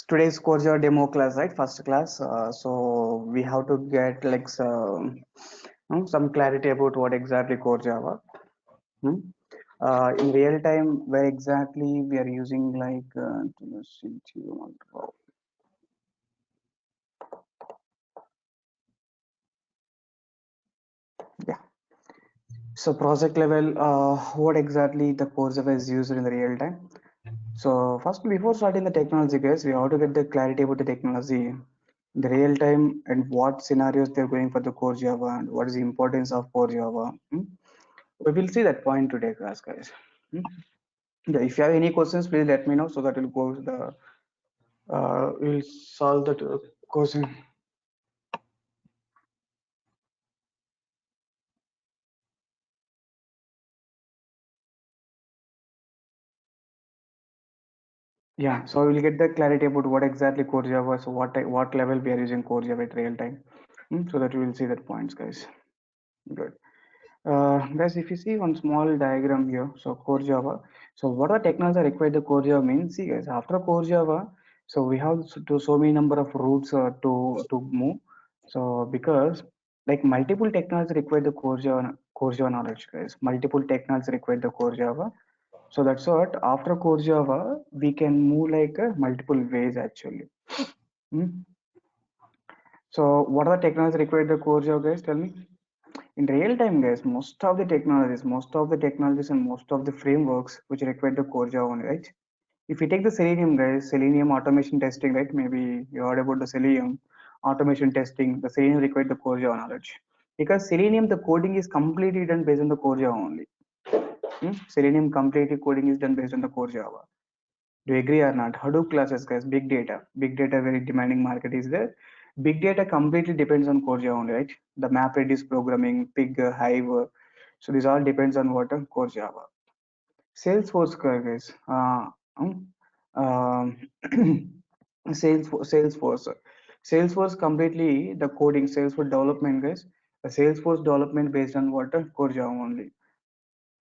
Today's Core Java demo class, right? First class. So we have to get like some clarity about what exactly Core Java. Hmm? In real time, where exactly we are using like yeah. So project level, what exactly the Core Java is used in the real time. So first, before starting the technology, guys, we have to get the clarity about the technology, the real time, and what scenarios they're going for the Core Java, and what is the importance of Core Java. We will see that point today, class, guys. Yeah, if you have any questions, please let me know so that we'll go the we'll solve that question. Yeah, so we'll get the clarity about what exactly Core Java, so what level we are using Core Java at real time, so that we will see that points, guys. Good. Guys, if you see one small diagram here, so Core Java. So what are technology required the Core Java means? See, guys, after Core Java, so we have so many number of routes to move. So because like multiple technology required the Core Java knowledge, guys. Multiple technology required the Core Java. So that's what after Core Java we can move like multiple ways actually. Hmm? So what are the technology required the Core Java, guys? Tell me. In real time, guys, most of the technologies and most of the frameworks which require the Core Java only, right? If you take the Selenium, guys, Selenium automation testing, right? Maybe you heard about the Selenium automation testing. The Selenium required the Core Java knowledge because Selenium the coding is completely done based on the Core Java only. Selenium completely coding is done based on the Core Java. Do you agree or not? Hadoop classes, guys, big data, very demanding market is there. Big data completely depends on Core Java only, right? The MapReduce programming, Pig, Hive. So this all depends on what Core Java. Salesforce, guys. Um, Salesforce completely the coding, Salesforce development, guys. The Salesforce development based on what Core Java only.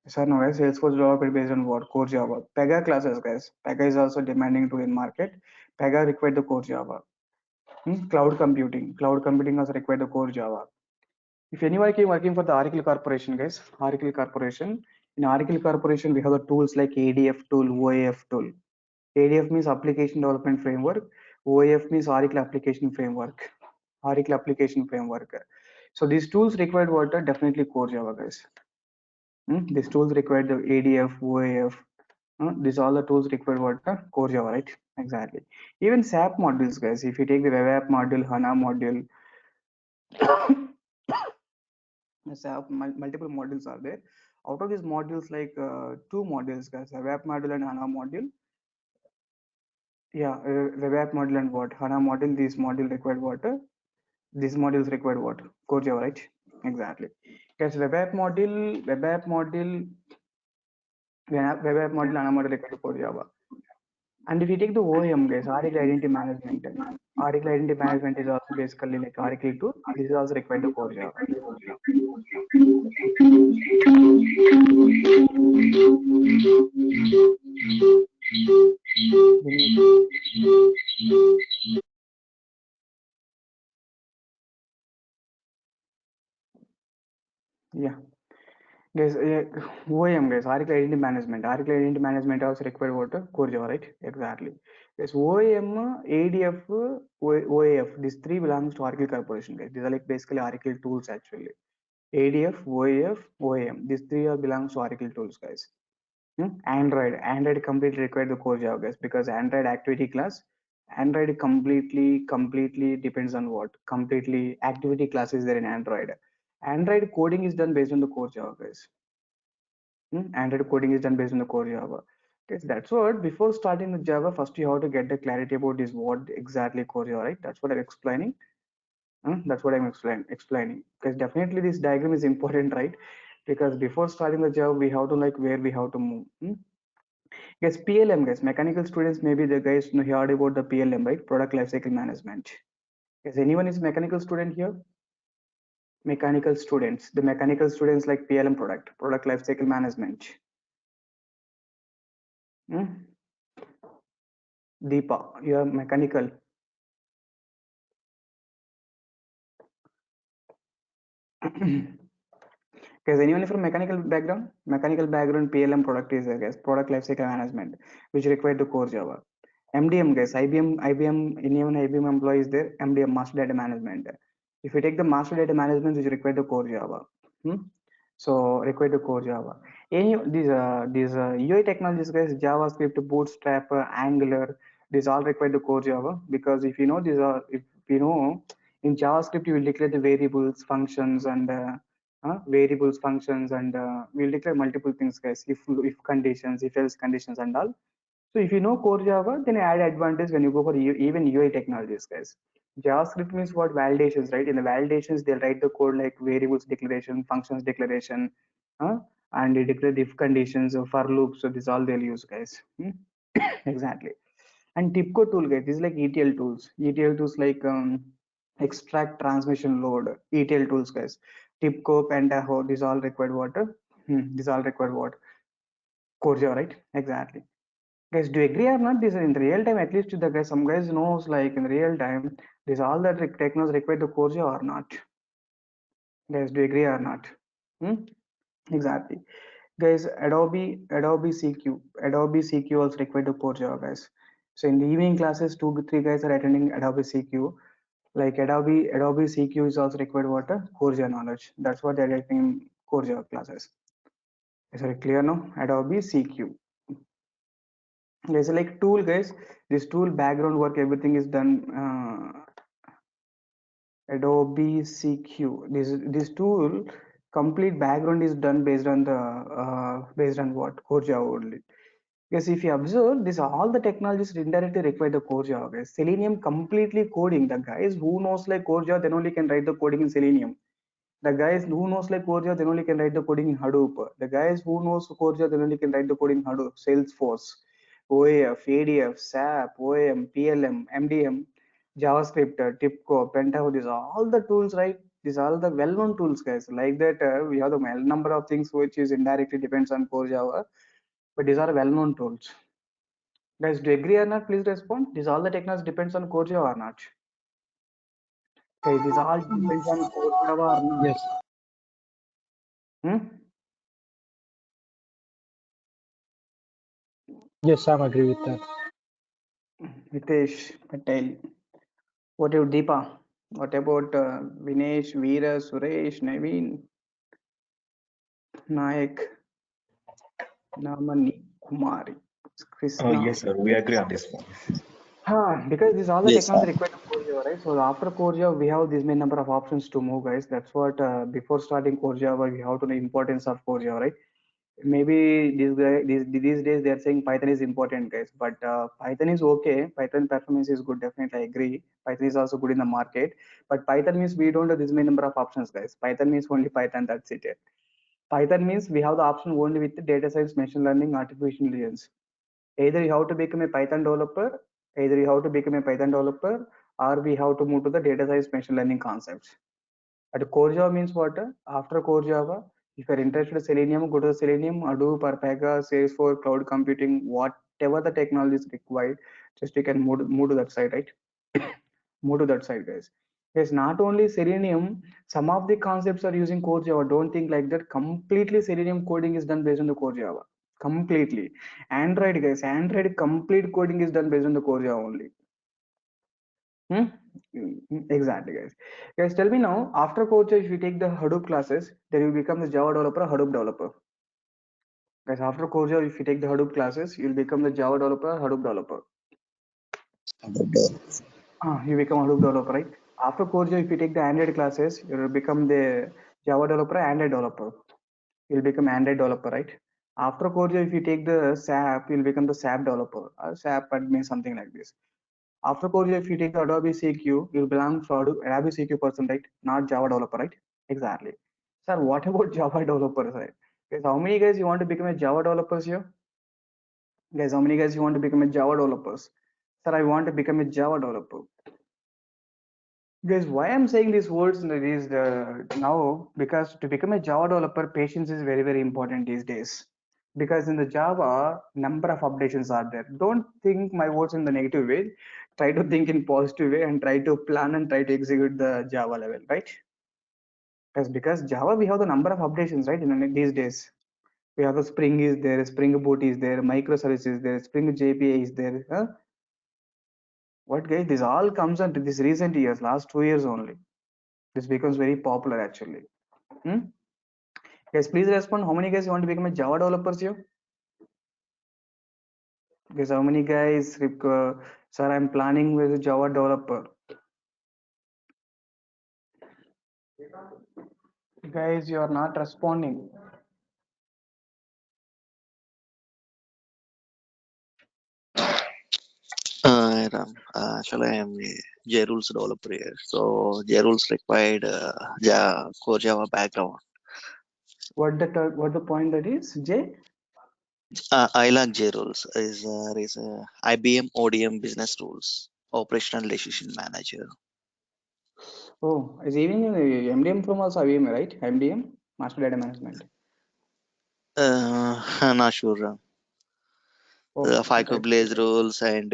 Sir, no, guys, Salesforce developed based on what? Core Java. Pega classes, guys. Pega is also demanding to in market. Pega required the Core Java. Cloud computing. Cloud computing also required the Core Java. If anybody came working for the Oracle Corporation, guys, Oracle Corporation. In Oracle Corporation, we have the tools like ADF tool, OAF tool. ADF means Application Development Framework. OAF means Oracle Application Framework. Oracle Application Framework. So these tools required what? Definitely Core Java, guys. These tools require the ADF, OAF. These all the tools require what? Core Java, right? Exactly. Even SAP modules, guys. If you take the web app module, HANA module, SAP multiple modules are there. Out of these modules, like two modules, guys, web app module and HANA module. Yeah, web app module and what? HANA module. This module required what? These modules required what? Core Java, right? Exactly. Guys, web app module, HANA module required Core Java. And if you take the OEM, guys, Oracle Identity Management, Oracle Identity Management is also basically like Oracle tool. This is also required the Core Java. Yeah, guys, OEM, guys, Oracle Identity Management. Oracle Identity Management also required what? Core Java, right? Exactly. Yes, OEM, ADF, OAF, these three belongs to Oracle Corporation, guys. These are like basically Oracle tools actually. ADF, OAF, OEM. These three are belongs to Oracle tools, guys. Android completely required the Core Java, guys, because Android activity class, Android completely depends on what? Completely activity class is there in Android. Android coding is done based on the Core Java, guys. Android coding is done based on the Core Java. Okay, that's what. Before starting with Java, first you have to get the clarity about is what exactly Core Java, right? That's what I'm explaining. That's what I'm explaining. Because definitely this diagram is important, right? Because before starting the Java, we have to like where we have to move. Yes, PLM, guys. Mechanical students, maybe the guys know heard about the PLM, right? Product Lifecycle Management. Is anyone is mechanical student here? Mechanical students. The mechanical students like PLM product lifecycle management. Hmm? Deepa, you are mechanical. Guys, anyone from mechanical background? Mechanical background, PLM product is, I guess, product lifecycle management, which required the core Java. MDM, guys, IBM, anyone IBM employee is there, MDM, master data management. If you take the master data management, which require the core Java. Hmm? So require the core Java. Any these UI technologies, guys, JavaScript, Bootstrap, Angular, these all require the core Java, because if you know these are, if you know, in JavaScript you will declare the variables, functions, and variables, functions, and we'll declare multiple things, guys. If conditions, if else conditions, and all. So if you know core Java, then add advantage when you go for even UI technologies, guys. JavaScript means what? Validations, right? In the validations, they'll write the code like variables declaration, functions declaration, uh, and they declare the if conditions, for loops. So this all they'll use, guys. Exactly. And TIPCO tool, guys, this is like ETL tools. ETL tools like extract, transmission, load. ETL tools, guys. TIPCO, Pentaho, these all required water. These all required what? Core Java, right? Exactly. Guys, do you agree or not? This in real time, at least the guys, some guys knows like in real time, this all that technos require the core Java or not? Guys, do you agree or not? Hmm? Exactly. Guys, Adobe CQ, Adobe CQ also require the core Java, guys. So in the evening classes, 2 to 3 guys are attending Adobe CQ. Like Adobe CQ is also required what? Core Java knowledge. That's what they're getting in core Java classes. Is it clear now? Adobe CQ. There's a like tool, guys. This tool background work, everything is done. Adobe CQ. This tool complete background is done based on the based on what? Core Java only. Yes, if you observe this, all the technologies indirectly require the core Java, guys. Selenium completely coding. The guys who knows like core Java, then only can write the coding in Selenium. The guys who knows like core Java, then only can write the coding in Hadoop. The guys who knows core Java, then only can write the coding in Hadoop, Salesforce, OAF, ADF, SAP, OAM, PLM, MDM, JavaScript, TIPCO, Pentaho. These are all the tools, right? These are all the well-known tools, guys. Like that, we have the number of things which is indirectly depends on core Java, but these are well-known tools. Guys, do you agree or not? Please respond. These all the technologies depends on core Java or not? Guys, these all depends on core Java or not? Yes, Hmm? yes, I'm agree with that. Hitesh Patel. What about Deepa? What about Vinesh, Veera, Suresh, Naveen, Nayak, Namani, Kumari, Krishna? Yes, sir. We agree on this one. Because this all the Yes, technology sir. required to Core Java, right? So after Core Java, we have this many number of options to move, guys. That's what before starting Core Java, we have to know importance of Core Java, right? Maybe these days they are saying Python is important, guys, but Python is okay. Python performance is good, definitely I agree. Python is also good in the market, but Python means we don't have this many number of options, guys. Python means only Python, that's it. Python means we have the option only with the data science, machine learning, artificial intelligence. Either you have to become a Python developer, either you have to become a Python developer, or we have to move to the data science, machine learning concepts. At core Java means what? After core Java, if you're interested in Selenium, go to the Selenium, Hadoop, Pega, Salesforce, cloud computing, whatever the technology is required, just you can move to that side, right? Move to that side, guys. Yes, not only Selenium, some of the concepts are using core Java. Don't think like that. Completely Selenium coding is done based on the core Java. Completely. Android, guys, Android complete coding is done based on the core Java only. Hmm? Exactly, guys. Guys, tell me now, after coach, if you take the Hadoop classes, then you become the Java developer, Hadoop developer. Guys, after coach, if you take the Hadoop classes, you'll become the Java developer, Hadoop developer. You become a Hadoop developer, right? After coach, if you take the Android classes, you'll become the Java developer, Android developer. You'll become Android developer, right? After coach, if you take the SAP, you'll become the SAP developer. SAP admin, something like this. After core, if you take the Adobe CQ, you belong to Adobe CQ person, right? Not Java developer, right? Exactly. Sir, what about Java developers, right? Guys, how many guys you want to become a Java developers here? Guys, how many guys you want to become a Java developers? Sir, I want to become a Java developer. Guys, why I'm saying these words is now because to become a Java developer, patience is very, very important these days. because in the Java, number of updations are there. Don't think my words in the negative way. Try to think in positive way and try to plan and try to execute the Java level, right? Because Java, we have the number of updations, right? In these days, we have the Spring is there, Spring Boot is there, microservice is there, Spring JPA is there. Huh? What guys? This all comes under this recent years, last 2 years only. This becomes very popular actually. Hmm? Guys, please respond. How many guys want to become a Java developers here? Guys, how many guys? Sir, I'm planning with a Java developer. Guys, you are not responding. Ram, actually, I am a JRules developer here. So JRules required core Java background. What the point that is? J? I like JRules is IBM ODM business rules, operational decision manager. Oh, is even MDM from also IBM, right? MDM, Master Data Management. I'm not sure. Oh, FICO okay. Blaze rules and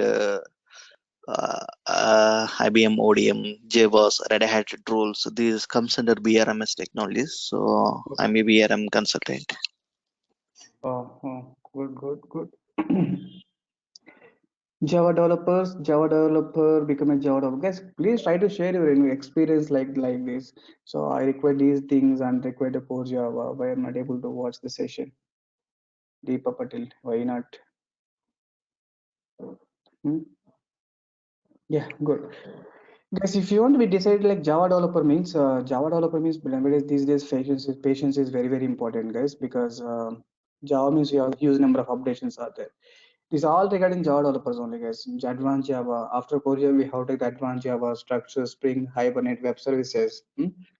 IBM ODM, JBoss, Red Hat rules. These comes under BRMS technologies. So I'm a BRM consultant. Oh, good, good, good. Java developer, become a Java developer. Guys, please try to share your experience like this. So I require these things and require the core Java. Why I'm not able to watch the session? Deepa Patil, why not? Hmm? Yeah, good. Guys, if you want to be decided like Java developer means nowadays these days patience is very important, guys, because Java means you have huge number of updations are there. This all regarding Java developers only, guys. Advanced Java. After core Java, we have to take advanced Java, structure, Spring, Hibernate, web services,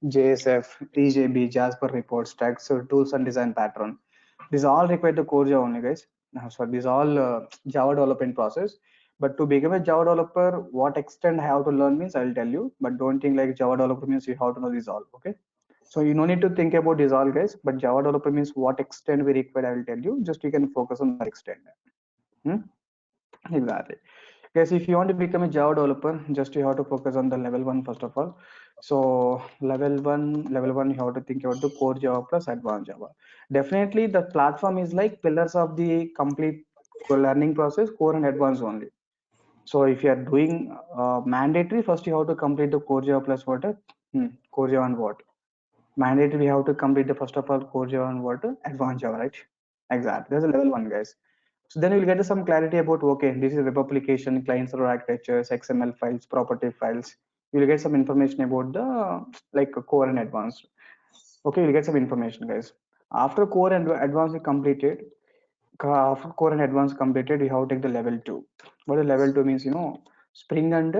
JSF, TJB, Jasper reports, structure, tools and design pattern. These all require the core Java only, guys. So these all Java development process. But to become a Java developer, what extent I have to learn means I'll tell you. But don't think like Java developer means you have to know this all. Okay. So you no need to think about this all, guys. But Java developer means what extent we require. I will tell you. Just you can focus on that extent. Hmm? Exactly. Yes, if you want to become a Java developer, just you have to focus on the level one first of all. So level one, you have to think about the core Java plus advanced Java. Definitely, the platform is like pillars of the complete learning process, core and advanced only. So if you are doing mandatory, first you have to complete the core Java plus what? Core Java and what? Mandatory, we have to complete the first of all core Java and what? Advanced Java, right? Exactly. There's a level one, guys. So then you'll get some clarity about, okay, this is web application, client server architectures, XML files, property files. You'll get some information about the like core and advanced. Okay, you'll get some information, guys. After core and advanced completed, after core and advanced completed, you have to take the level two. What the level two means, Spring and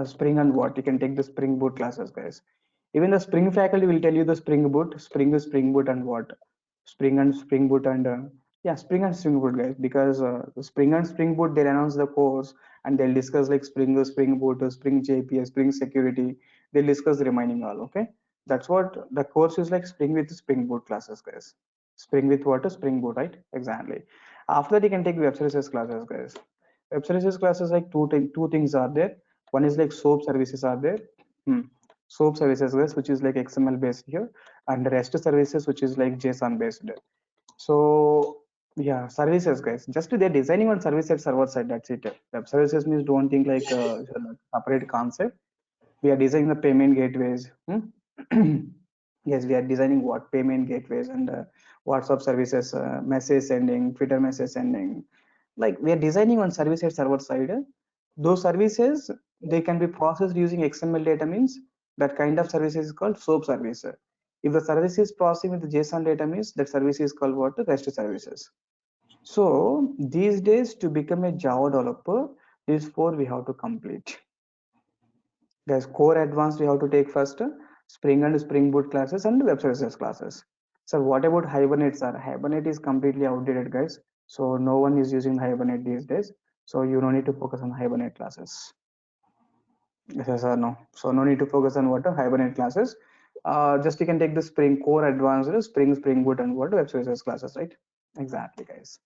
Spring and what? You can take the Spring Boot classes, guys. Even the Spring faculty will tell you the Spring Boot, Spring Boot, and what? Spring and Spring Boot and yeah, Spring and Spring Boot, guys. Because the Spring and Spring Boot, they'll announce the course and they'll discuss like Spring Boot, Spring JPA, Spring Security. They'll discuss the remaining all. Okay, that's what the course is like. Spring with Spring Boot classes, guys. Spring with what? Spring Boot, right? Exactly. After that, you can take web services classes, guys. Web services classes like two things are there. One is like SOAP services are there. SOAP services, guys, which is like XML based here, and REST services, which is like JSON based. So yeah, services, guys. Just they're designing one service at server side. That's it. Web services means don't think like a separate concept. We are designing the payment gateways. Yes, we are designing what payment gateways and WhatsApp services, message sending, Twitter message sending. Like we are designing on service at server side. Those services they can be processed using XML data means that kind of service is called SOAP service. If the service is processing with the JSON data means that service is called what? REST services. So these days to become a Java developer, these four we have to complete. There's core advanced we have to take first, Spring and Spring Boot classes and web services classes. So what about Hibernate, sir? Hibernate is completely outdated, guys. So no one is using Hibernate these days. So you don't need to focus on Hibernate classes. Yes or no? So no need to focus on what? Hibernate classes. just you can take the Spring Core Advanced, Spring Boot, and what web services classes, right? Exactly, guys.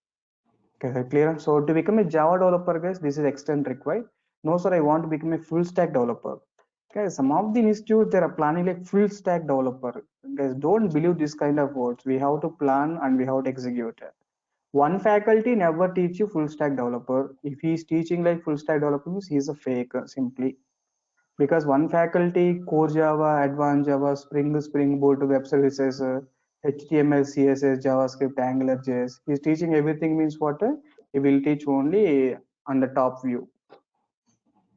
Okay, clear. So to become a Java developer, guys, this is extent required. No, sir, I want to become a full stack developer. Guys, some of the institutes they are planning like full stack developer. Guys, don't believe this kind of words. We have to plan and we have to execute it. One faculty never teach you full stack developer. If he is teaching like full stack developer, means he is a fake simply. Because one faculty core Java, advanced Java, Spring Boot, web services, HTML, CSS, JavaScript, Angular, JS. He's teaching everything means what? He will teach only on the top view.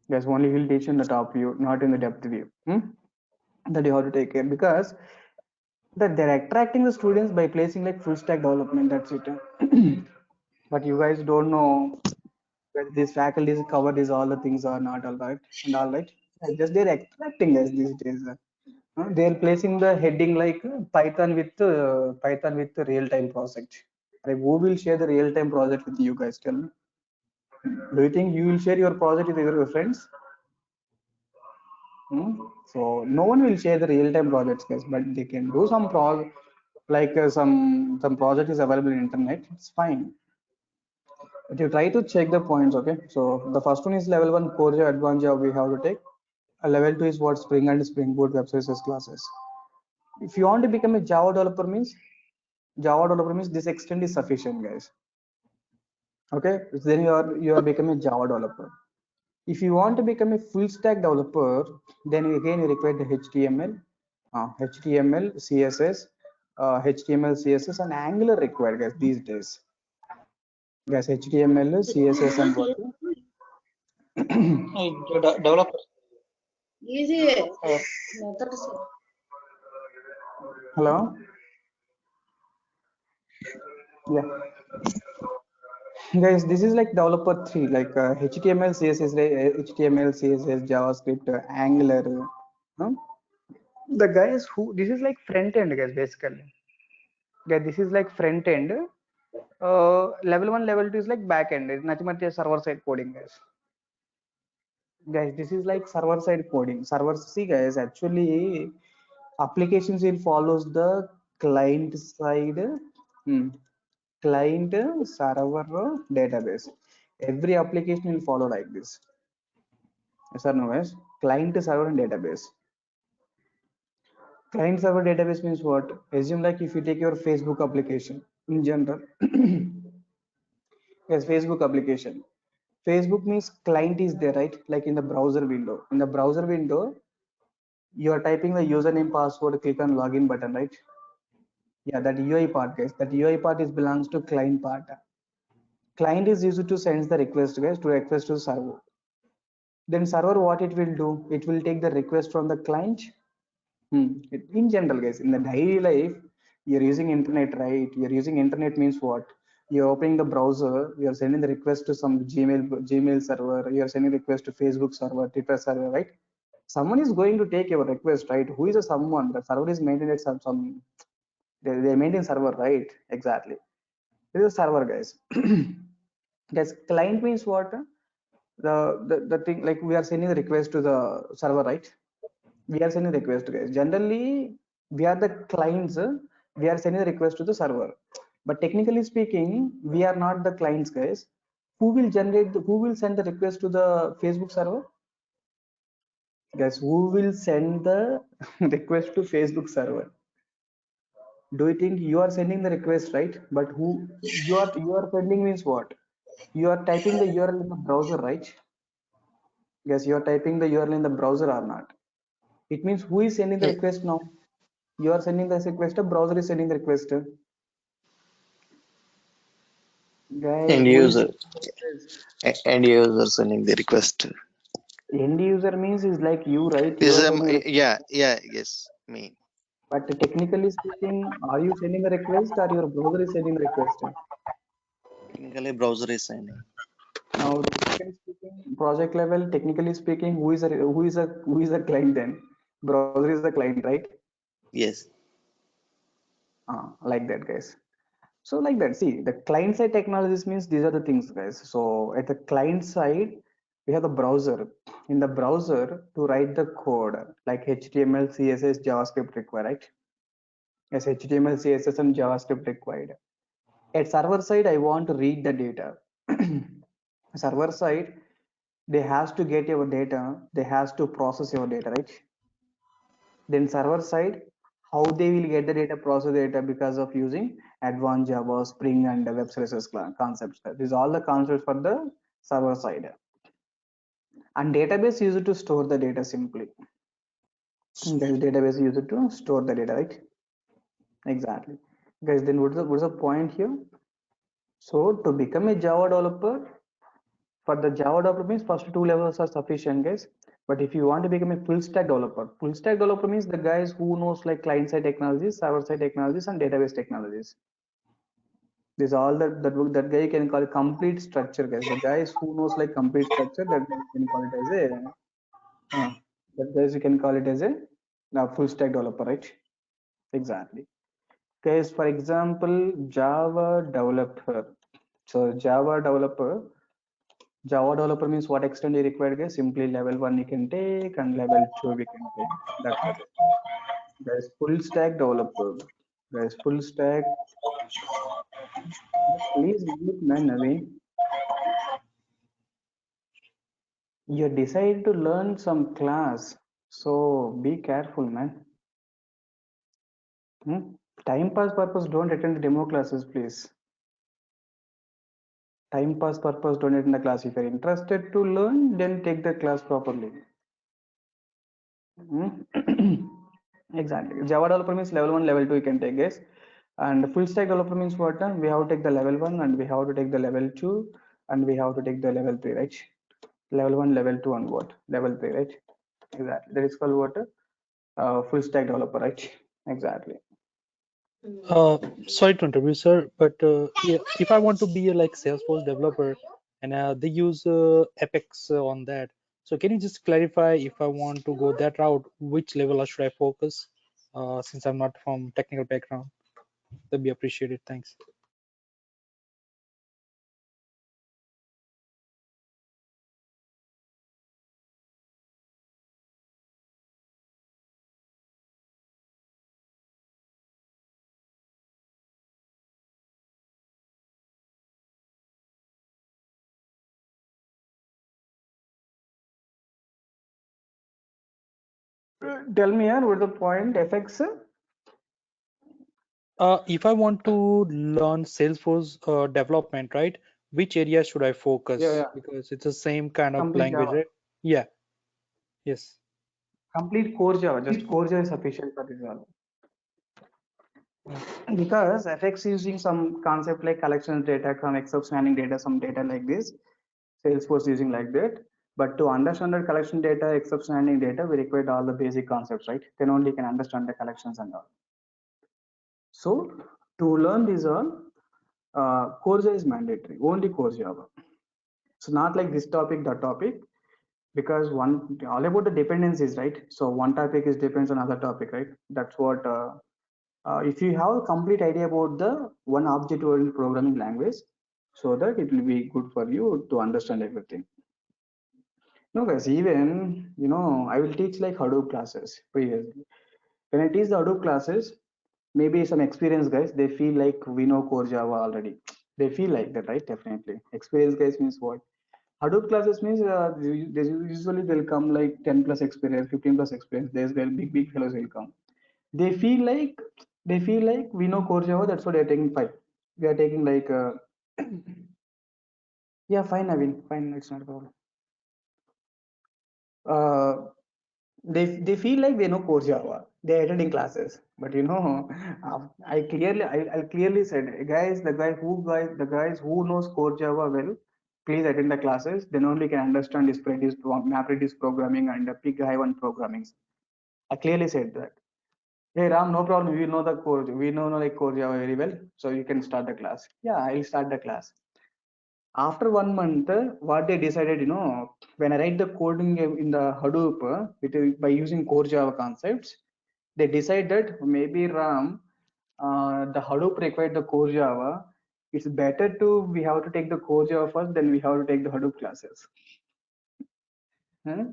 Yes, only he will teach in the top view, not in the depth view. That you have to take care because that they're attracting the students by placing like full stack development. That's it. But you guys don't know whether these faculties cover these all the things or not. All right and all right. Just they're attracting us these days. They're placing the heading like Python with the real time project. Like, who will share the real time project with you guys? Tell me. Do you think you will share your project with your friends? So no one will share the real time projects, guys, but they can do some like some project is available in internet. It's fine. But you try to check the points, okay? So the first one is level one core Java, advanced Java we have to take. Level two is what Spring and Spring Boot web services classes. If you want to become a Java developer means this extent is sufficient, guys. Okay, then you are becoming a Java developer. If you want to become a full stack developer, then again you require the HTML, CSS, and Angular required, guys, these days. Guys, HTML, CSS, and what? Developer. Easy. Hello. Yeah. Guys, this is like developer 3, like HTML, CSS, HTML, CSS, JavaScript, Angular. The guys who this is like front end, guys, basically. Yeah, this is like front end. Level 1, level 2 is like back end. It's nothing but a server side coding, guys. Guys, this is like server side coding. Server, see, guys, actually applications will follows the client side. Client server database. Every application will follow like this. Yes or no, guys? Client server and database. Client server database means what? Assume like if you take your Facebook application in general. Yes, Facebook application. Facebook means client is there, right? Like in the browser window. In the browser window, you are typing the username, password, click on login button, right? Yeah, that UI part, guys. That UI part is belongs to client part. Client is used to send the request, guys, to request to server. Then server, what it will do? It will take the request from the client. In general, guys, in the daily life, you're using internet, right? You're using internet means what? You're opening the browser, you're sending the request to some Gmail server, you're sending request to Facebook server, Twitter server, right? Someone is going to take your request, right? Who is a someone? The server is maintained at some they maintain server, right? Exactly. This is a server, guys. Guys, client means what? The thing like we are sending the request to the server, right? We are sending request, guys. Generally we are the clients, we are sending the request to the server, but technically speaking we are not the clients, guys. Who will send the request to the Facebook server? Guys, who will send the request to Facebook server? Do you think you are sending the request, right? But who you are sending means what? You are typing the URL in the browser, right? Yes, you are typing the URL in the browser or not? It means who is sending the request now? You are sending the request, a browser is sending the request. Guys, End who is user. End user sending the request. end user means is like you, right? You Is are sending request. yes, me. But technically speaking, are you sending the request or your browser is sending the request? Technically, browser is sending. Now, technically speaking, project level, technically speaking, who is a client then? Browser is the client, right? Yes. Like that, guys. So like that, see, the client side technologies means these are the things, guys. So at the client side, we have the browser. in the browser to write the code like HTML, CSS, JavaScript required, right? Yes, HTML, CSS, and JavaScript required. At server side, I want to read the data. Server side, they has to get your data, they has to process your data, right? Then server side, how they will get the data, process data because of using advanced Java, Spring, and web services concepts. These are all the concepts for the server side. And database used to store the data simply. Guys, database used to store the data, right? Exactly. Guys, then what's the point here? So to become a Java developer, for the Java developer means first two levels are sufficient, guys. But if you want to become a full stack developer means the guys who knows like client side technologies, server side technologies, and database technologies. This all that guy can call it complete structure, guys. The guys who knows like complete structure, that guy can call it as a that guys you can call it as a full stack developer, right? Exactly. Guys, for example, Java developer. So Java developer means what extent you require, guys? Simply level 1 you can take and level 2 we can take. That's it. Guys, full stack developer. Guys, full stack. Please mute man, Naveen. You decide to learn some class, so be careful, man. Time pass purpose, don't attend the demo classes, please. Time pass purpose, don't attend the class. If you're interested to learn, then take the class properly. Exactly. Java developer means level 1, level 2 you can take, guys. And full stack developer means what? We have to take the level 1 and we have to take the level 2 and we have to take the level 3, right? Level 1, level 2 and what? Level 3, right? Exactly. That is called what? Full stack developer, right? Exactly. Sorry to interrupt you, sir, but yeah, if I want to be a like Salesforce developer and they use Apex on that, so can you just clarify if I want to go that route, which level should I focus? Since I'm not from technical background, that'd be appreciated. Thanks. Tell me, what the point? FX? If I want to learn Salesforce development, right? Which area should I focus? Yeah. Because it's the same kind of Complete language, Java. right? Yeah. Yes. Complete core Java. Just core Java is sufficient for this all. Because FX using some concept like collections data, from exception data, some data like this. Salesforce using like that. But to understand the collection data, exception handling data, we require all the basic concepts, right? Then only can understand the collections and all. So to learn these all, core Java is mandatory, only core Java. So not like this topic, that topic, because one all about the dependencies, right? So one topic is depends on other topic, right? That's what. If you have a complete idea about the one object-oriented programming language, so that it will be good for you to understand everything. No, guys, even I will teach like Hadoop classes previously. When I teach the Hadoop classes, maybe some experienced guys, they feel like we know core Java already. They feel like that, right? Definitely. Experienced guys means what? Hadoop classes means they usually will come like 10 plus experience, 15 plus experience. There's well big fellows will come. They feel like we know core Java. That's what they're taking 5. We are taking like yeah, fine, Naveen, fine, it's not a problem. Uh, they feel like they know core Java. They're attending classes, but I clearly said, guys, the guys who knows core Java well, please attend the classes. Then only can understand this MapReduce programming and the Pig Hive programming. I clearly said that. Hey Ram, no problem. We know the core. We know like core Java very well, so you can start the class. Yeah, I'll start the class. After 1 month, what they decided, when I write the coding in the Hadoop by using core Java concepts, they decide that maybe Ram, the Hadoop required the core Java. It's better we have to take the core Java first, then we have to take the Hadoop classes. Huh?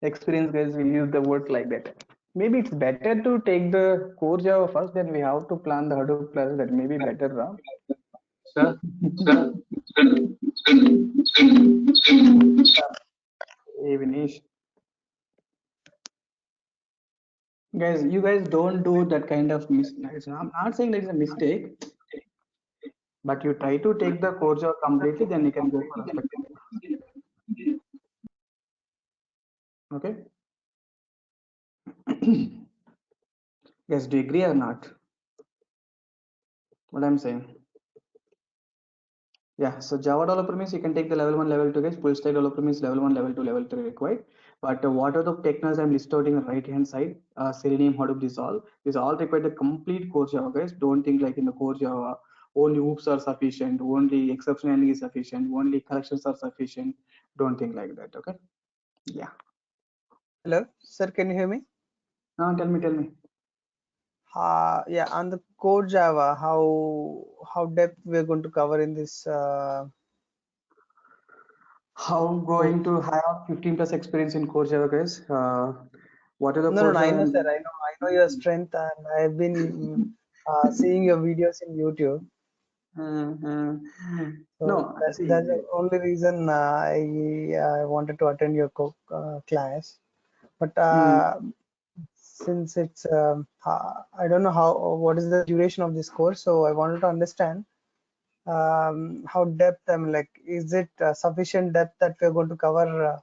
Experience guys will use the words like that. Maybe it's better to take the core Java first, then we have to plan the Hadoop plus. That may be better, Ram. Sir, Hey, Vinesh. Guys, you guys don't do that kind of mistake. I'm not saying that it's a mistake, but you try to take the core Java completely, then you can go for respective. Okay. Guys, do you agree or not? What I'm saying? Yeah, so Java developer means you can take the level 1, level 2 guys. Full stack developer means level 1, level 2, level 3 required. But what are the technologies I'm listed out in the right hand side? Selenium, Hadoop, this all require the complete core Java guys. Don't think like in the core Java only hoops are sufficient, only exception handling is sufficient, only collections are sufficient. Don't think like that. Okay. Yeah. Hello, sir. Can you hear me? Tell me. Yeah, on the core Java, how depth we're going to cover in this? How going to have 15 plus experience in core Java guys? What are the No, core I Java? know, sir. I know your strength, and I've been seeing your videos in YouTube. So No, that's see, the only reason I wanted to attend your class. But since it's I don't know what is the duration of this course, so I wanted to understand how depth. Like, is it sufficient depth that we're going to cover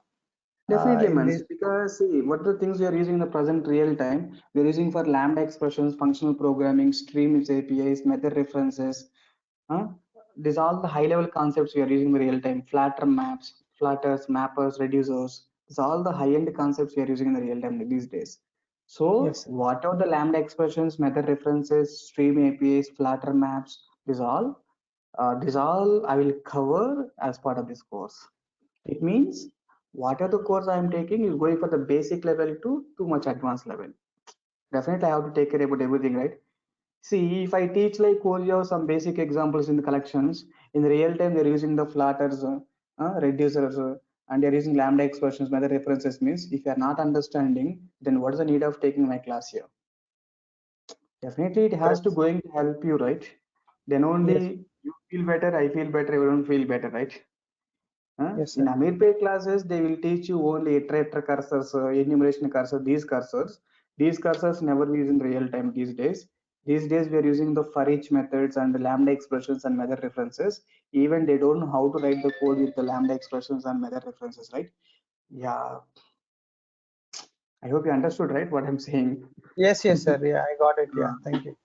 definitely, in man. this? See, because see, what are the things we are using in the present real time? We're using for Lambda expressions, functional programming, streams, APIs, method references. Huh? These all the high-level concepts we are using in real time. Flatter maps, flatters, mappers, reducers. These all the high-end concepts we are using in the real time these days. So, Yes, sir. whatever the Lambda expressions, method references, stream APIs, flatter maps, these all I will cover as part of this course. It means whatever the course I am taking is going for the basic level to too much advanced level. Definitely, I have to take care about everything, right? See, if I teach like Oreo some basic examples in the collections, in the real time they're using the flatters, reducers, and they're using lambda expressions, method references means if you're not understanding, then what is the need of taking my class here? Definitely, it has to That's going to help you, right? Then yes, only you feel better, I feel better, everyone feel better, right? yes, In sir. Amirpay classes, they will teach you only iterator cursors, enumeration cursor, these cursors. These cursors never use in real time these days. These days, we are using the for each methods and the lambda expressions and method references. Even they don't know how to write the code with the lambda expressions and method references, right? Yeah, I hope you understood, right, what I'm saying. Yes, yes, sir. Yeah, I got it. Yeah, thank you.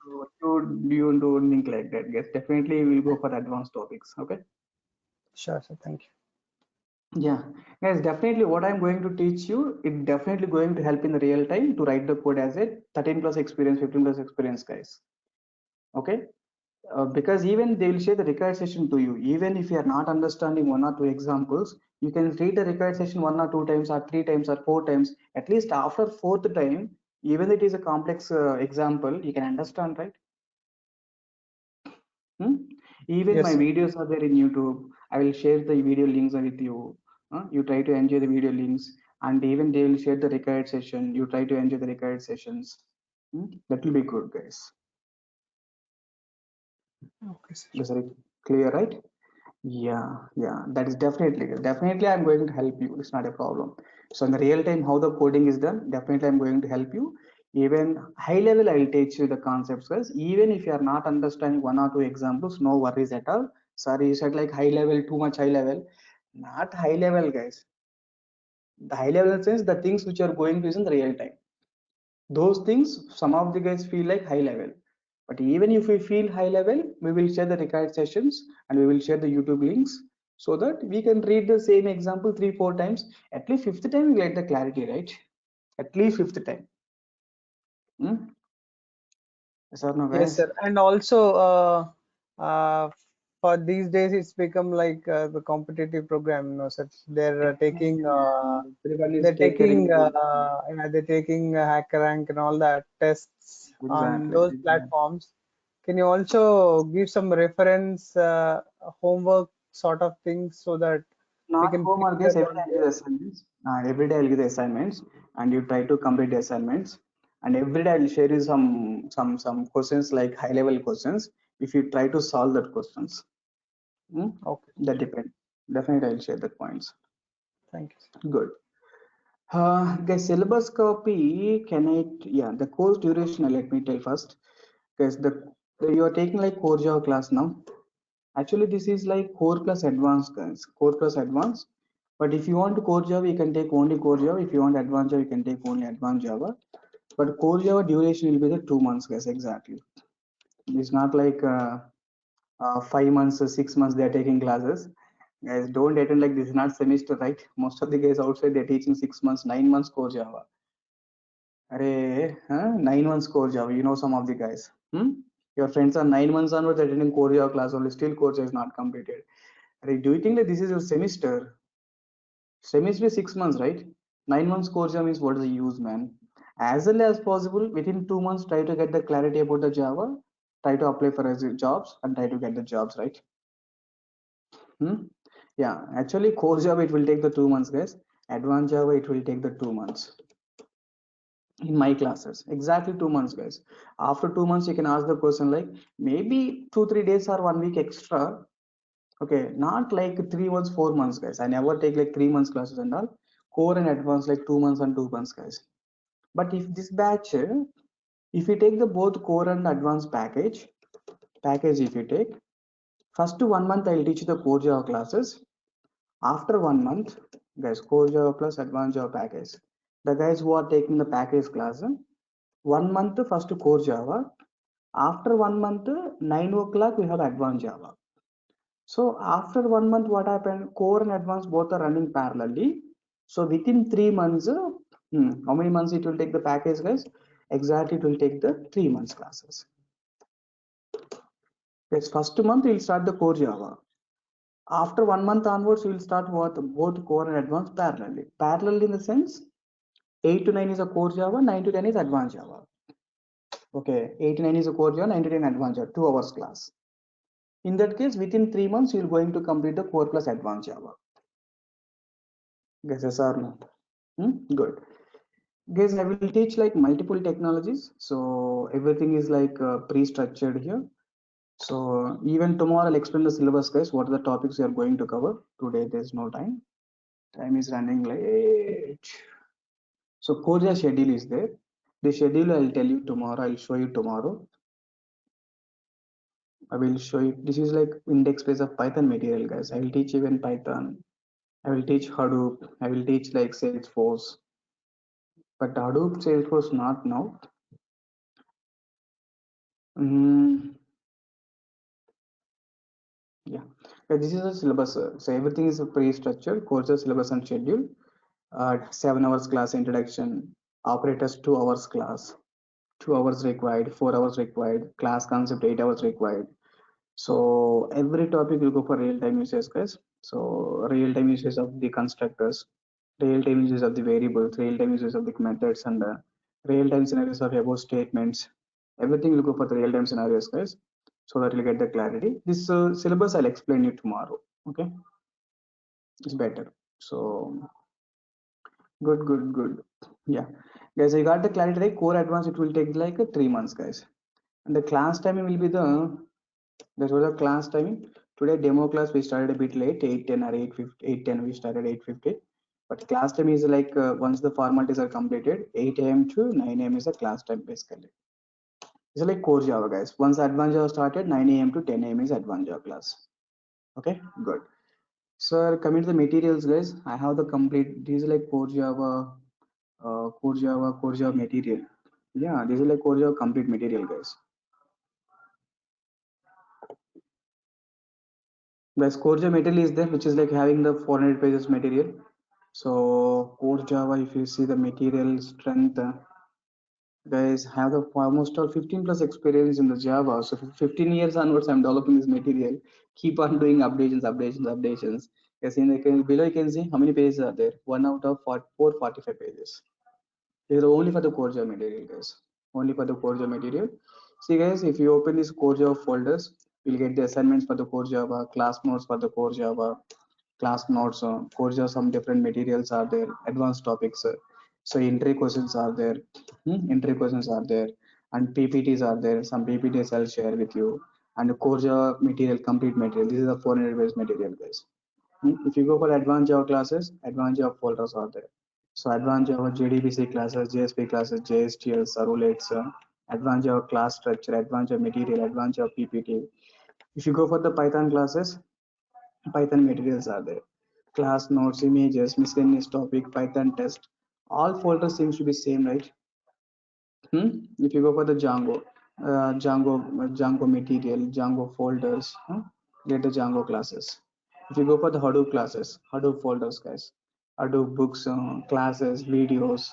So you don't think like that. Yes, definitely we'll go for advanced topics. Okay. Sure, sir. Thank you. Yeah, guys, definitely what I'm going to teach you, it definitely going to help in the real time to write the code as a 13 plus experience, 15 plus experience, guys. Okay. Because even they will share the required session to you. Even if you are not understanding one or two examples, you can read the required session 1 or 2 times or 3 times or 4 times. At least after fourth time, even it is a complex example, you can understand, right? Hmm? Even Yes, my sir. videos are there in YouTube. I will share the video links with you. You try to enjoy the video links, and even they will share the required session. You try to enjoy the required sessions. That will be good, guys. Okay, sir. Is it clear, right? Yeah, that is definitely I'm going to help you. It's not a problem. So in the real time, how the coding is done, definitely I'm going to help you. Even high level, I will teach you the concepts, guys. Even if you are not understanding one or two examples, no worries at all. Sorry, you said like high level, too much high level. Not high level, guys. The high level sense, the things which are going to use in the real time. Those things, some of the guys feel like high level. But even if we feel high level, we will share the required sessions and we will share the YouTube links so that we can read the same example 3-4 times. At least fifth time we get the clarity, right? At least fifth time. Yes or no, Yes, guys? sir. And also, for these days, it's become like the competitive program. No, sir. Everyone is They're taking, catering to they're taking Hacker Rank and all that tests on exactly. those platforms. Can you also give some reference homework sort of things so that Not can homework, prepare guys. Every day and I'll give the assignments. Every day I'll give the assignments, and you try to complete the assignments. And every day I'll share you some questions like high level questions. If you try to solve that questions, okay. that depend. Definitely I'll share that points. Thank you. Good. Guys, syllabus copy. Can I? Yeah, the course duration. Let me tell first. Guys, you are taking like core Java class now. Actually, this is like core plus advanced, guys. Core plus advanced. But if you want core Java, you can take only core Java. If you want advanced Java, you can take only advanced Java. But core Java duration will be the 2 months, guys. Exactly. It's not like 5 months or 6 months they are taking classes. Guys, don't attend like this is not semester, right? Most of the guys outside they're teaching 6 months, 9 months core Java. Arey, 9 months core Java. You know some of the guys. Your friends are 9 months onwards attending core Java class only. Still core Java is not completed. Arey, do you think that this is your semester? Semester is 6 months, right? 9 months core Java means what is the use, man? As early as possible, within 2 months, try to get the clarity about the Java. Try to apply for jobs and try to get the jobs, right? Yeah, actually, core Java it will take the 2 months, guys. Advanced Java it will take the 2 months. In my classes, exactly 2 months, guys. After 2 months, you can ask the question like maybe 2-3 days or 1 week extra. Okay, not like 3 months, 4 months, guys. I never take like 3 months classes and all. Core and advanced like 2 months and 2 months, guys. But if this batch, if you take the both core and advanced package, if you take first 1 month, I'll teach you the core Java classes. After 1 month, guys, core Java plus advanced Java package. The guys who are taking the package class, 1 month first core Java. After 1 month, 9 o'clock we have advanced Java. So after 1 month, what happened? Core and advanced both are running parallelly. So within 3 months, how many months it will take the package, guys? Exactly, it will take the 3 months classes. Yes, first month we'll start the core Java. After 1 month onwards, we'll start what both core and advanced parallelly. Parallel in the sense 8 to 9 is a core Java, 9 to 10 is advanced Java. Okay, 8 to 9 is a core Java, 9 to 10 advanced Java, 2 hours class. In that case, within 3 months, you're going to complete the core plus advanced Java. Guys, yes or no? Good. Guys, I will teach like multiple technologies. So everything is like pre-structured here. So even tomorrow I'll explain the syllabus, guys. What are the topics we are going to cover? Today there's no time. Time is running late. So core Java schedule is there. The schedule I'll tell you tomorrow. I'll show you tomorrow. I will show you. This is like index space of Python material, guys. I will teach even Python. I will teach Hadoop. I will teach like Salesforce. But Hadoop, Salesforce, not now. Yeah. This is a syllabus. So everything is pre-structured. Courses, syllabus, and schedule. 7 hours class introduction. Operators 2 hours class. 2 hours required. 4 hours required. Class concept 8 hours required. So every topic will go for real-time usage, guys. So real-time usage of the constructors, real-time usage of the variables, real-time usage of the methods, and real-time scenarios of above statements. Everything will go for the real-time scenarios, guys, so that you'll get the clarity. This syllabus I'll explain you tomorrow. Okay, it's better. So good. Yeah, guys, I got the clarity. Right? Core advanced it will take like 3 months, guys, and the class timing will be the. That was the class timing. Today demo class we started a bit late, 8:10 or 8:50, 8:10 we started 8:50. But class time is like once the formalities are completed, 8 a.m. to 9 a.m. is the class time basically. It's like core Java, guys. Once advanced Java started, 9 a.m. to 10 a.m. is advanced Java class. Okay, good. So coming to the materials, guys, I have the complete. This is like core Java material. Yeah, this is like core Java complete material, guys. The core Java material is there, which is like having the 400 pages material. So core Java, if you see the material strength, guys have the almost all 15 plus experience in the Java. So 15 years onwards, I'm developing this material. Keep on doing updations. Yes, in the below you can see how many pages are there. 1 out of 445 pages. These are only for the core Java material, guys. Only for the core Java material. See, guys, if you open these core Java folders, you'll get the assignments for the core Java, class notes for the core Java, class notes, course some different materials are there, advanced topics. So entry questions are there, entry questions are there, and PPTs are there. Some PPTs I'll share with you, and course material, complete material. This is a 400 page material, guys. If you go for advanced Java classes, advanced Java folders are there. So advanced Java JDBC classes, JSP classes, JSTL, servlets, advanced Java class structure, advanced Java material, advanced Java PPT. If you go for the Python classes, Python materials are there. Class notes, images, miscellaneous topic, Python test. All folders seems to be same, right? If you go for the Django material, Django folders, get the Django classes. If you go for the Hadoop classes, Hadoop folders, guys, Hadoop books, classes, videos,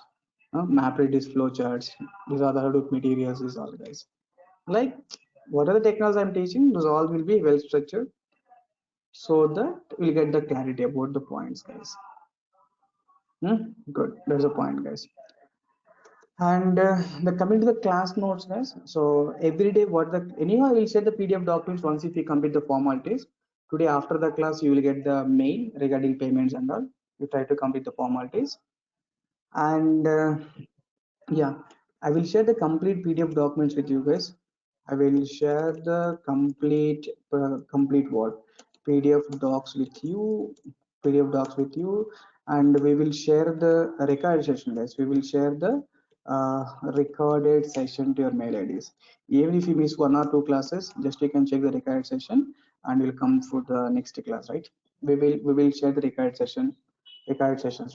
MapReduce flowcharts. These are the Hadoop materials. These all, guys. Like, what are the technologies I'm teaching? Those all will be well structured, so that we'll get the clarity about the points, guys. Good. That's a point, guys. And the coming to the class notes, guys. So every day, what the anyhow, I will share the PDF documents once if you complete the formalities. Today after the class, you will get the mail regarding payments and all. You try to complete the formalities, and yeah, I will share the complete PDF documents with you guys. I will share the complete what PDF docs with you, and we will share the recorded session, guys. We will share the recorded session to your mail IDs. Even if you miss 1 or 2 classes, just you can check the recorded session and will come for the next class, right? We will share the recorded sessions,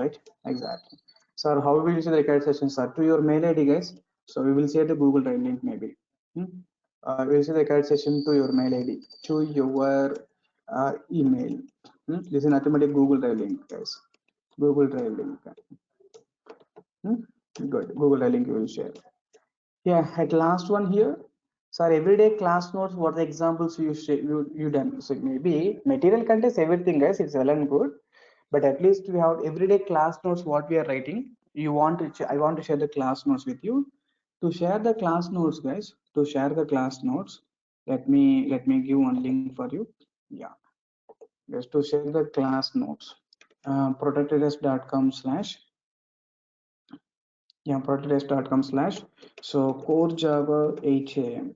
right? Exactly. So how we will share the recorded sessions are to your mail ID, guys. So we will share the Google Drive link maybe. We will share the recorded session to your mail ID, to your email. This is an automatic Google Drive link, guys. Google Drive link. Good. Google Drive link you will share. Yeah, at last one here. Sir, everyday class notes, what the examples you done? So maybe material contains everything, guys. It's well and good, but at least we have everyday class notes. What we are writing, you want to? I want to share the class notes with you. To share the class notes, guys. To share the class notes, let me give one link for you. Yeah, just to share the class notes. Protectors.com/ yeah, protectors.com/ so core Java 8 AM.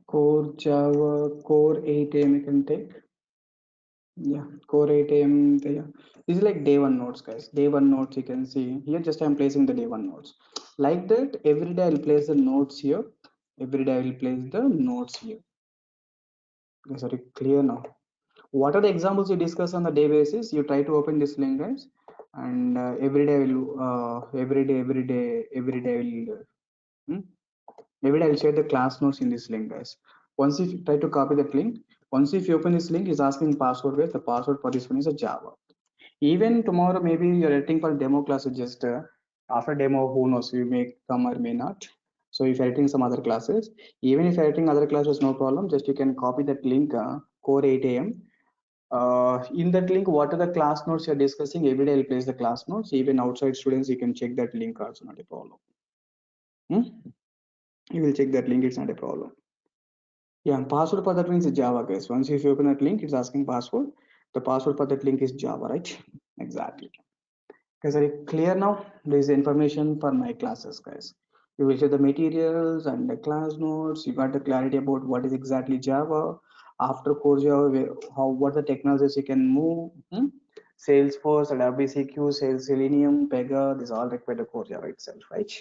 Core Java, core 8 AM you can take. Yeah, core 8 AM. Yeah. This is like day one notes, guys. Day one notes you can see here. Just I'm placing the day one notes. Like that, every day I'll place the notes here. Every day I will place the notes here. Guys, are you clear now? What are the examples you discuss on the day basis? You try to open this link, guys, and every day I will every day I will every day I'll share the class notes in this link, guys. Once if you try to copy that link, once if you open this link, it's asking password, guys. The password for this one is a Java. Even tomorrow, maybe you're editing for demo classes. Just after demo, who knows? You may come or may not. So if you're editing some other classes, even if you're editing other classes, no problem. Just you can copy that link, core 8 AM. In that link, what are the class notes you're discussing? Every day I'll place the class notes. Even outside students, you can check that link also, not a problem. You will check that link, it's not a problem. Yeah, password for that link is Java, guys. Once if you open that link, it's asking password. The password for that link is Java, right? Exactly. Guys, are you clear now? There is information for my classes, guys. You will share the materials and the class notes. You got the clarity about what is exactly Java. After core Java, what the technologies you can move. Salesforce, Adobe CQ, Sales Selenium, Pega, these all require the core Java itself, right?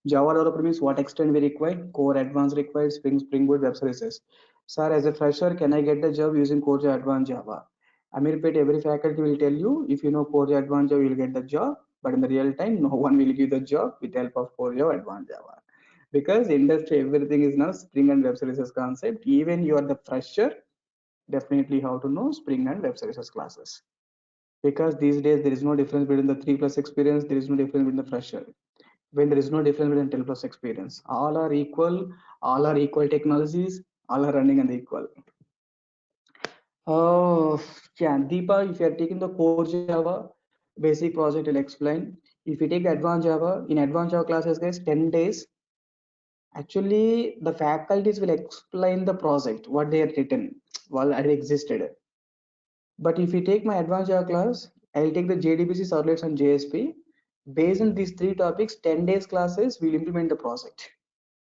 Java developer means what extent we require, core advanced required, Spring Boot web services. Sir, as a fresher, can I get the job using core Java advanced Java? Amirpet, every faculty will tell you, if you know core Java advanced Java, you will get the job. But in the real time, no one will give the job with the help of core Java advanced Java. Because industry, everything is now Spring and web services concept. Even you are the fresher, definitely how to know Spring and web services classes. Because these days, there is no difference between the 3+ experience, there is no difference between the fresher. When there is no difference between 10+ experience, all are equal technologies, all are running on the equal. Oh, yeah, Deepa, if you are taking the core Java basic project, will explain. If you take advanced Java, in advanced Java classes, guys, 10 days. Actually, the faculties will explain the project, what they have written, while it existed. But if you take my advanced Java class, I'll take the JDBC servlets and JSP. Based on these three topics, 10 days classes, we'll implement the project.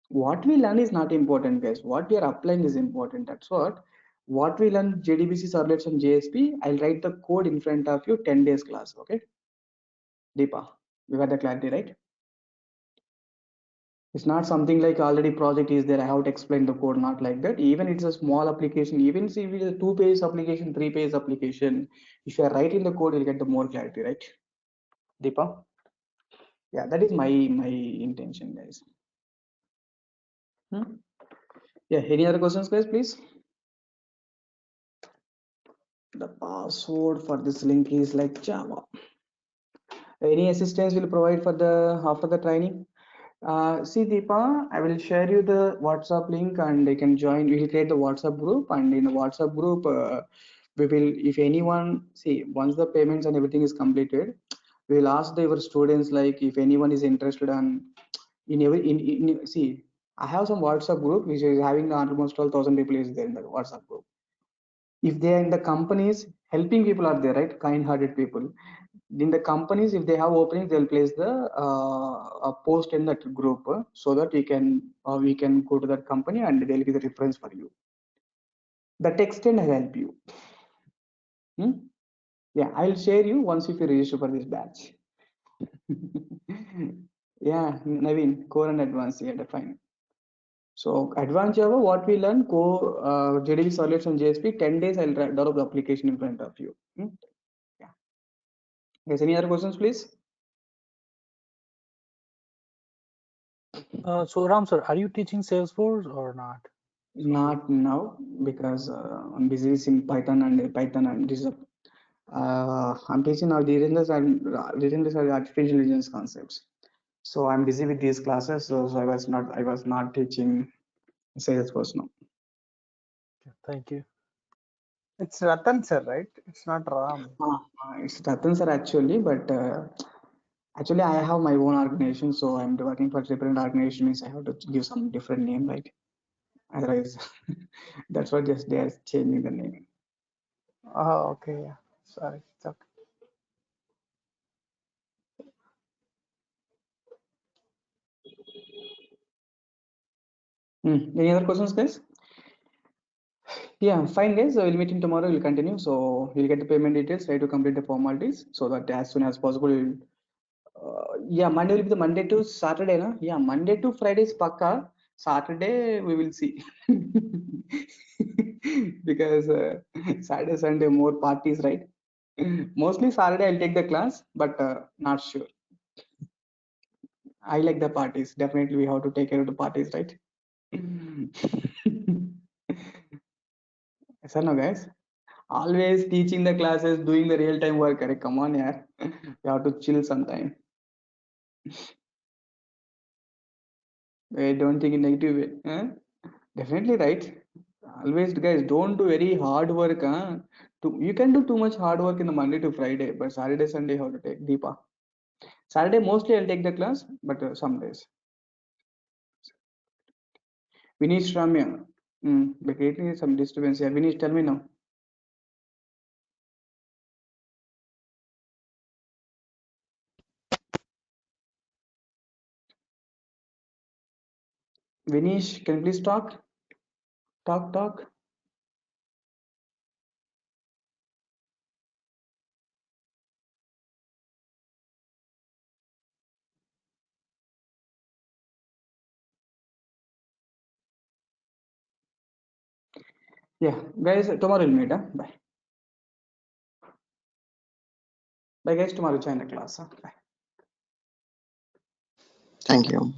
What we learn is not important, guys. What we are applying is important. That's what we learn JDBC servlets and JSP. I'll write the code in front of you, 10 days class. Okay, Deepa, you got the clarity, right? It's not something like already project is there, I have to explain the code, not like that. Even it's a small application, even see if it's a 2-page application, 3-page application, if you are writing the code, you'll get the more clarity, right, Deepa? Yeah, that is my intention, guys. Yeah, any other questions, guys, please? The password for this link is like Java. Any assistance will provide for the after the training? See, Deepa, I will share you the WhatsApp link and you can join. We will create the WhatsApp group, and in the WhatsApp group, we will, if anyone, see, once the payments and everything is completed, we will ask our students, like, if anyone is interested on see, I have some WhatsApp group which is having almost 12,000 people is there in the WhatsApp group. If they are in the companies, helping people are there, right? Kind-hearted people. In the companies, if they have openings, they'll place the post in that group, so that we can go to that company and they'll give the reference for you. The text can help you. Yeah, I'll share you once if you register for this batch. Yeah, Naveen, core and advanced, yeah, fine. So advanced Java, what we learn, core, JDB servlets and JSP, 10 days I'll develop the application in front of you. Yeah. Guys, any other questions, please? So Ram sir, are you teaching Salesforce or not? Not now, because I'm busy in Python and this. I'm teaching now reading this artificial intelligence concepts. So I'm busy with these classes. So I was not teaching Salesforce now. Thank you. It's Ratan sir, right? It's not Ram. It's Ratan sir actually, but actually I have my own organization, so I'm working for different organizations. I have to give some different name, right? Otherwise, that's why just they are changing the name. Oh, okay. Yeah. Sorry. It's okay. Any other questions, guys? Yeah, fine, guys. So we'll meet in tomorrow. We'll continue. So we'll get the payment details, try to complete the formalities, so that as soon as possible. Yeah, Monday will be the Monday to Saturday, na? Yeah, Monday to Friday is pakka. Saturday we will see. Because Saturday, Sunday more parties, right? Mostly Saturday I'll take the class, but not sure. I like the parties. Definitely we have to take care of the parties, right? Yes or no, guys? Always teaching the classes, doing the real time work. Arey, come on, yeah. You have to chill sometime. Don't think in negative way. Huh? Definitely right. Always, guys, don't do very hard work. Huh? You can do too much hard work in the Monday to Friday, but Saturday, Sunday, how to take Deepa. Saturday mostly I'll take the class, but some days. Vinish Ramya. We're creating some disturbance here. Vinish, tell me now. Vinish, can you please talk? Talk. Yeah, guys, tomorrow we'll meet. Huh? Bye. Bye, guys. Tomorrow join the class. Huh? Bye. Thank you.